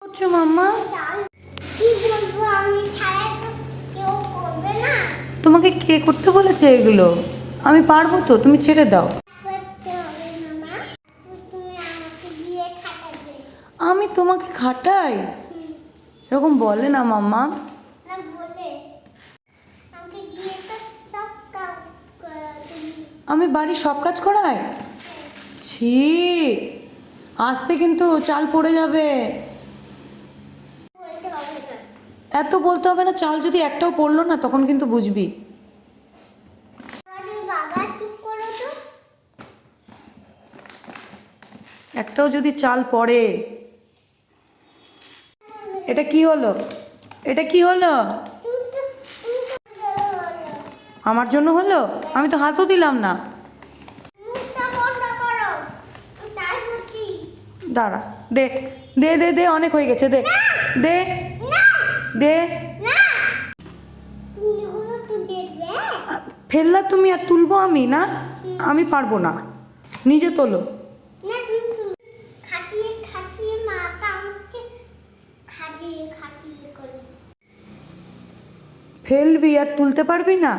করছো মাম্মা? তোমাকে কে করতে বলেছে এগুলো? আমি পারবো তো, তুমি ছেড়ে দাও। আমি তোমাকে খাটাই? এরকম বলে না মাম্মা। আমি বাড়ির সব কাজ করাই? ছি, আস্তে কিন্তু চাল পড়ে যাবে। এত বলতে হবে না, চাল যদি একটাও পড়লো না তখন কিন্তু বুঝবি। একটাও যদি চাল পড়ে। এটা কি হলো? এটা কি হলো? আমার জন্য হলো? আমি তো হাতও দিলাম না। দাঁড়া, দে দে দে দে, অনেক হয়ে গেছে, দে দে দে। ফেললা তুমি আর তুলবো আমি? না, আমি পারবো না, নিজে তোলো। ফেলবি আর তুলতে পারবি না?